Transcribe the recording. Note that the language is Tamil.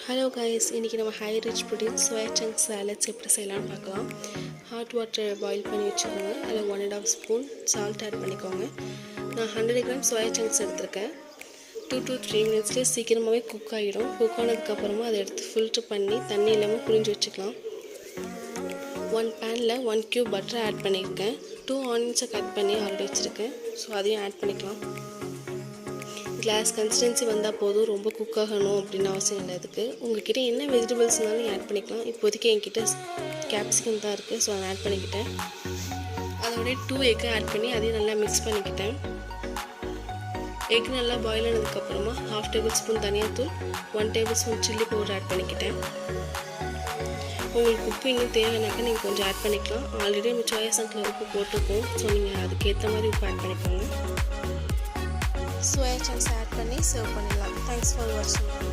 ஹலோ கைஸ், இன்றைக்கி நம்ம high rich protein soya chunk salads எப்படி செய்யலாம்னு பார்க்கலாம். ஹாட் வாட்டர் பாயில் பண்ணி வச்சுக்கோங்க. அதில் 1.5 ஸ்பூன் சால்ட் ஆட் பண்ணிக்கோங்க. நான் 100 கிராம் சோயா சங்க்ஸ் எடுத்திருக்கேன். 2 to 3 மினிட்ஸ்லேயே சீக்கிரமாகவே குக் ஆகிடும். குக் ஆனதுக்கப்புறமா அதை எடுத்து ஃபில்ட்ரு பண்ணி தண்ணி இல்லாமல் புழிஞ்சு வச்சுக்கலாம். 1 பேனில் 1 கியூப் பட்டர் ஆட் பண்ணியிருக்கேன். 2 ஆனியன்ஸை கட் பண்ணி ஆல்ரெடி வச்சுருக்கேன். ஸோ அதையும் ஆட் பண்ணிக்கலாம். கிளாஸ் கன்சிஸ்டன்சி வந்தால் போதும், ரொம்ப குக் ஆகணும் அப்படின்னு அவசியம் இல்லை. இதுக்கு உங்கள்கிட்ட என்ன வெஜிடபிள்ஸ் இருந்தாலும் ஆட் பண்ணிக்கலாம். இப்போதைக்கு என்கிட்ட கேப்சிகம் தான் இருக்குது, ஸோ அதை ஆட் பண்ணிக்கிட்டேன். அதோட 2 எக்கு ஆட் பண்ணி அதையும் நல்லா மிக்ஸ் பண்ணிக்கிட்டேன். எக் நல்லா பாயில் ஆனதுக்கப்புறமா 1/2 டேபிள் ஸ்பூன் தனியாத்தூள், 1 tablespoon chilli powder add பண்ணிக்கிட்டேன். உங்களுக்கு உப்பு இன்னும் தேவைனாக்கா நீங்கள் கொஞ்சம் ஆட் பண்ணிக்கலாம். ஆல்ரெடி நம்ம சோயா சங்கில் உப்பு போட்டிருக்கோம், ஸோ நீங்கள் அதுக்கேற்ற மாதிரி உப்பு ஆட் பண்ணிக்கோங்க. சோயா சங்க்ஸ் ஆட் பண்ணி சர்வ் பண்ணிடலாம். தேங்க்ஸ் ஃபார் வாட்சிங்.